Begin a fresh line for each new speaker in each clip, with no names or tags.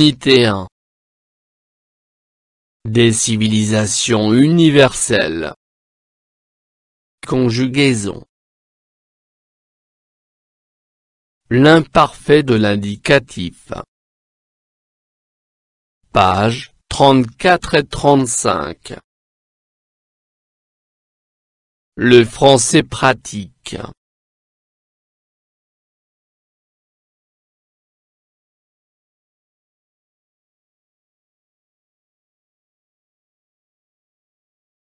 Unité 1. Des civilisations universelles. Conjugaison. L'imparfait de l'indicatif. Pages 34 et 35. Le français pratique.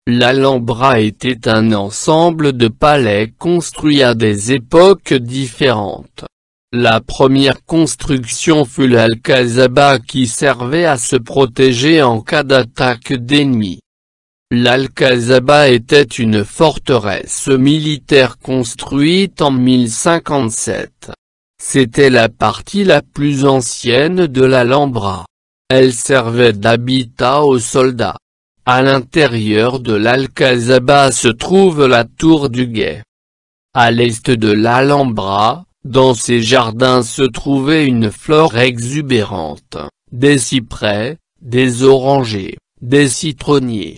L'Alhambra était un ensemble de palais construits à des époques différentes. La première construction fut l'Alcazaba qui servait à se protéger en cas d'attaque d'ennemis. L'Alcazaba était une forteresse militaire construite en 1057. C'était la partie la plus ancienne de l'Alhambra. Elle servait d'habitat aux soldats. À l'intérieur de l'Alcazaba se trouve la tour du guet. À l'est de l'Alhambra, dans ces jardins se trouvait une flore exubérante, des cyprès, des orangers, des citronniers.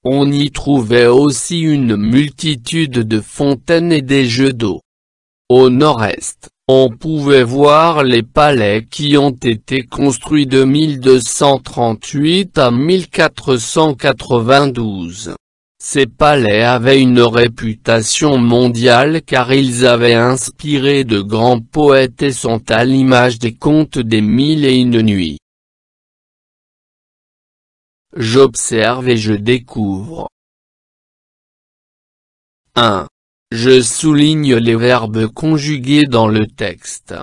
On y trouvait aussi une multitude de fontaines et des jeux d'eau. Au nord-est, on pouvait voir les palais qui ont été construits de 1238 à 1492. Ces palais avaient une réputation mondiale car ils avaient inspiré de grands poètes et sont à l'image des contes des Mille et une nuits. J'observe et je découvre. 1. Je souligne les verbes conjugués dans le texte.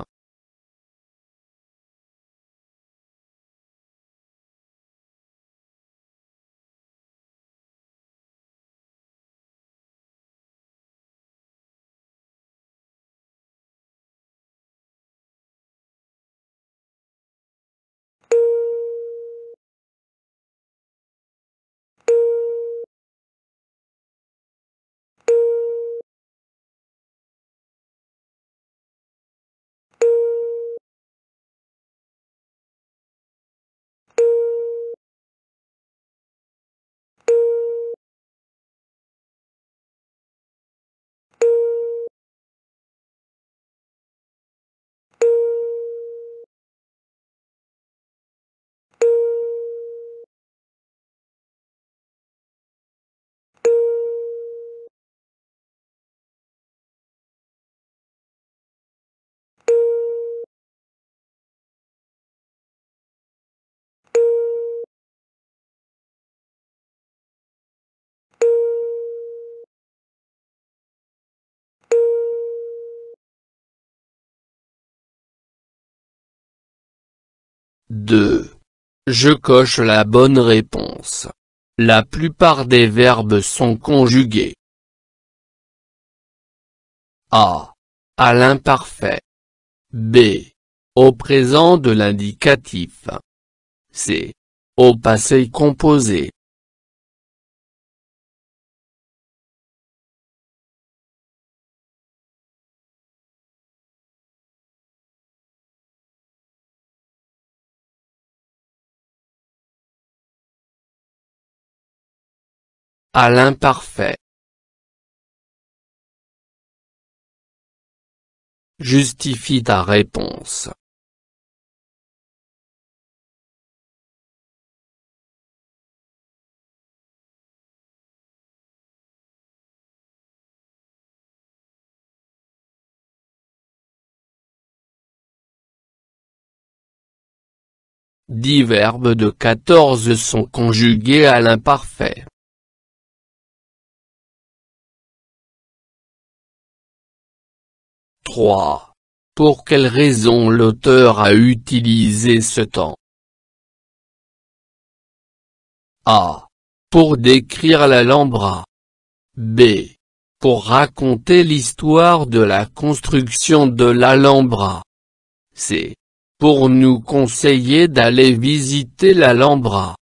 « 2. Je coche la bonne réponse. La plupart des verbes sont conjugués. A. À l'imparfait. B. Au présent de l'indicatif. C. Au passé composé. À l'imparfait. Justifie ta réponse. Dix verbes de 14 sont conjugués à l'imparfait. 3. Pour quelle raison l'auteur a utilisé ce temps? A. Pour décrire l'Alhambra. B. Pour raconter l'histoire de la construction de l'Alhambra. C. Pour nous conseiller d'aller visiter l'Alhambra.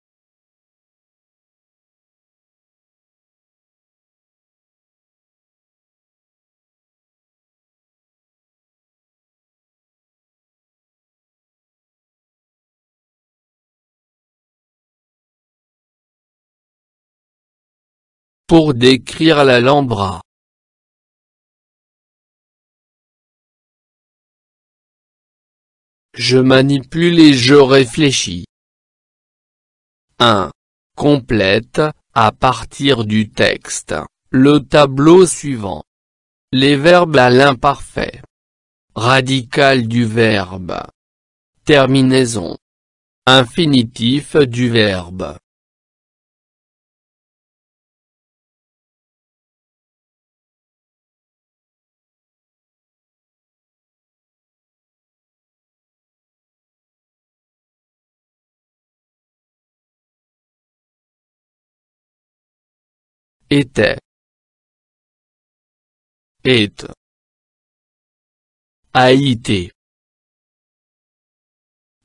Pour décrire l'Alhambra. Je manipule et je réfléchis. 1. Complète, à partir du texte, le tableau suivant. Les verbes à l'imparfait. Radical du verbe. Terminaison. Infinitif du verbe. Était. Est. A été.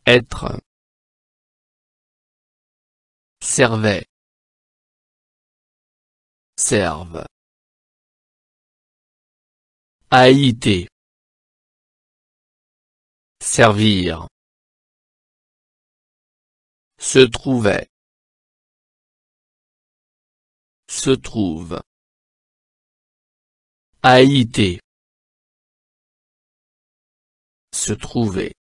Être. Servait. Serve. A été. Servir. Se trouvait. Se trouve. A été. Se trouver.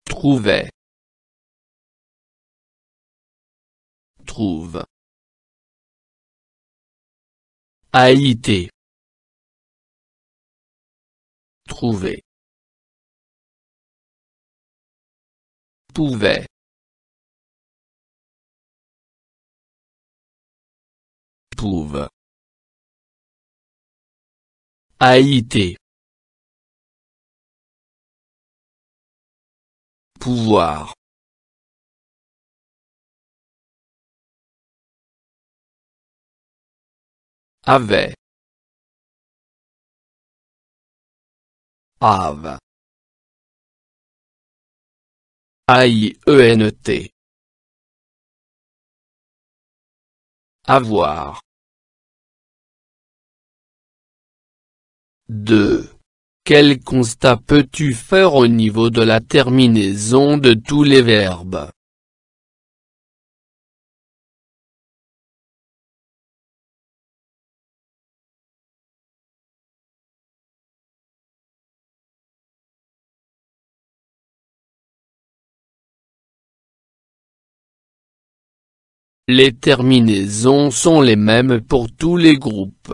Trouvait. Trouve. A été. Trouver. Pouvait. Pouve. A été. Pouvoir. Avait. Have. AIENT. Avoir. 2. Quel constat peux-tu faire au niveau de la terminaison de tous les verbes? Les terminaisons sont les mêmes pour tous les groupes.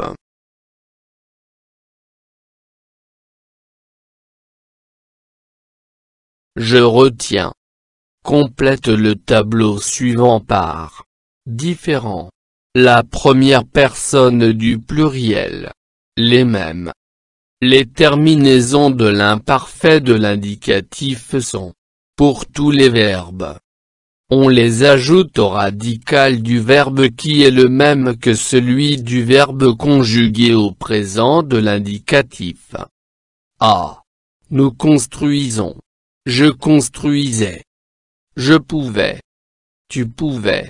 Je retiens. Complète le tableau suivant par différent. La première personne du pluriel. Les mêmes. Les terminaisons de l'imparfait de l'indicatif sont, pour tous les verbes. On les ajoute au radical du verbe qui est le même que celui du verbe conjugué au présent de l'indicatif. A. Nous construisons. Je construisais. Je pouvais. Tu pouvais.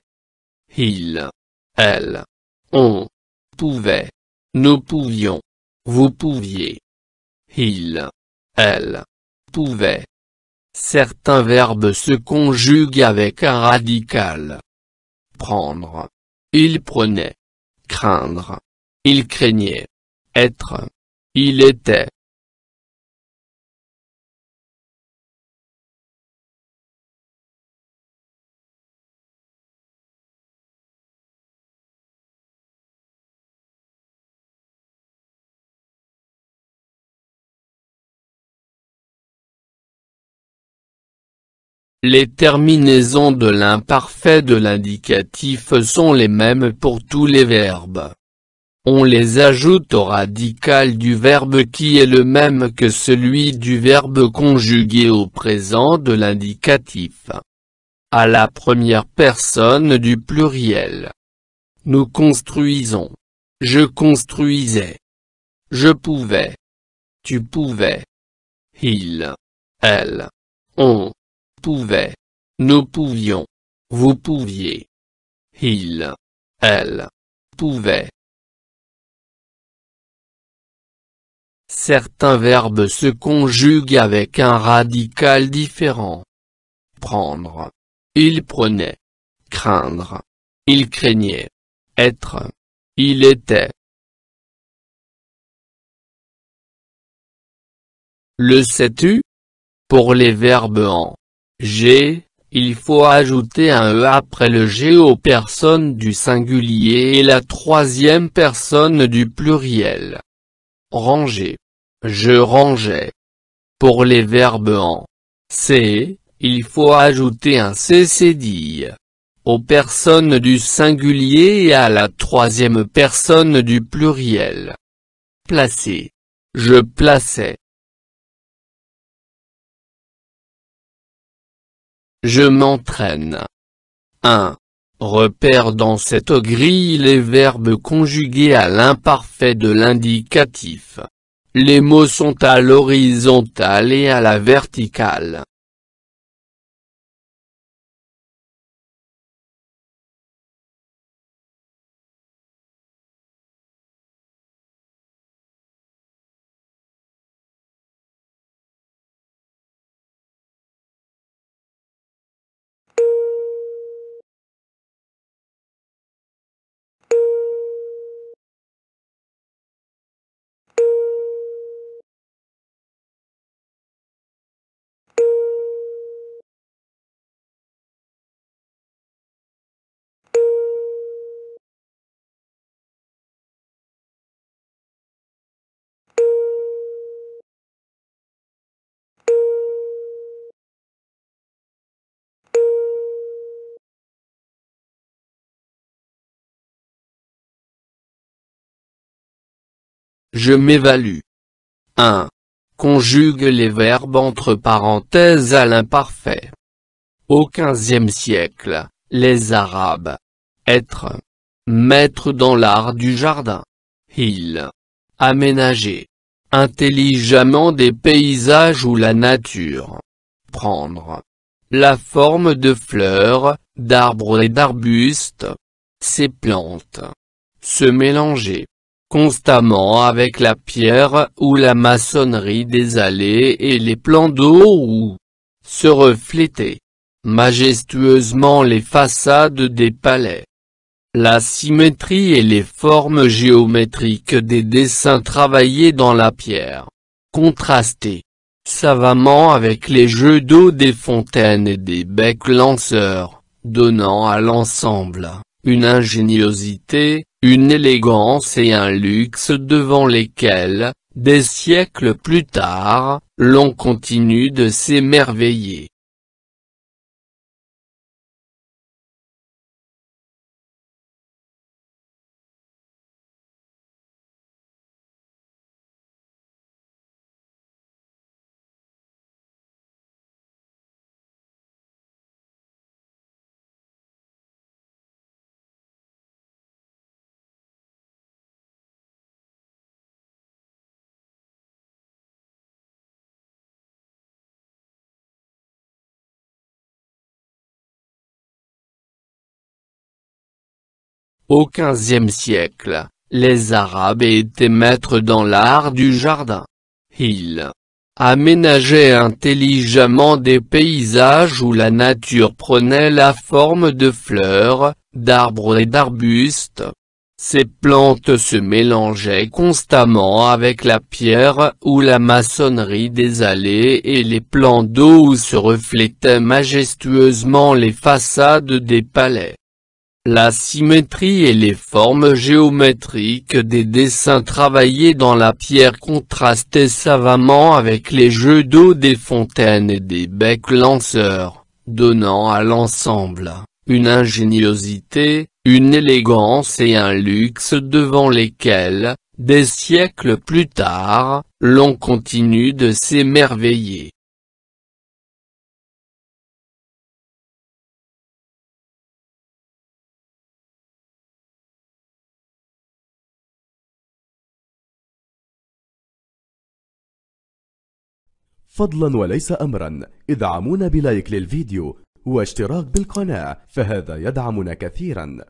Il. Elle. On. Pouvait. Nous pouvions. Vous pouviez. Il. Elle. Pouvait. Certains verbes se conjuguent avec un radical. Prendre. Il prenait. Craindre. Il craignait. Être. Il était. Les terminaisons de l'imparfait de l'indicatif sont les mêmes pour tous les verbes. On les ajoute au radical du verbe qui est le même que celui du verbe conjugué au présent de l'indicatif. À la première personne du pluriel. Nous construisons. Je construisais. Je pouvais. Tu pouvais. Il. Elle. On. Pouvait. Nous pouvions. Vous pouviez. Il. Elle. Pouvait. Certains verbes se conjuguent avec un radical différent. Prendre. Il prenait. Craindre. il craignait. Être. Il était. Le sais-tu? Pour les verbes en G, il faut ajouter un E après le G aux personnes du singulier et la troisième personne du pluriel. Ranger. Je rangeais. Pour les verbes en C, il faut ajouter un C cédille aux personnes du singulier et à la troisième personne du pluriel. Placer. Je plaçais. Je m'entraîne. 1. Repère dans cette grille les verbes conjugués à l'imparfait de l'indicatif. Les mots sont à l'horizontale et à la verticale. Je m'évalue. 1. Conjugue les verbes entre parenthèses à l'imparfait. Au XVe siècle, les Arabes. Être. Mettre dans l'art du jardin. Il. Aménager intelligemment des paysages ou la nature. Prendre la forme de fleurs, d'arbres et d'arbustes. Ces plantes se mélanger constamment avec la pierre ou la maçonnerie des allées et les plans d'eau ou se refléter majestueusement les façades des palais. La symétrie et les formes géométriques des dessins travaillés dans la pierre. Contraster savamment avec les jeux d'eau des fontaines et des becs lanceurs, donnant à l'ensemble une ingéniosité, une élégance et un luxe devant lesquels, des siècles plus tard, l'on continue de s'émerveiller. Au XVe siècle, les Arabes étaient maîtres dans l'art du jardin. Ils aménageaient intelligemment des paysages où la nature prenait la forme de fleurs, d'arbres et d'arbustes. Ces plantes se mélangeaient constamment avec la pierre ou la maçonnerie des allées et les plans d'eau où se reflétaient majestueusement les façades des palais. La symétrie et les formes géométriques des dessins travaillés dans la pierre contrastaient savamment avec les jeux d'eau des fontaines et des becs lanceurs, donnant à l'ensemble une ingéniosité, une élégance et un luxe devant lesquels, des siècles plus tard, l'on continue de s'émerveiller.
فضلا وليس أمرا ادعمونا بلايك للفيديو واشتراك بالقناة، فهذا يدعمنا كثيرا.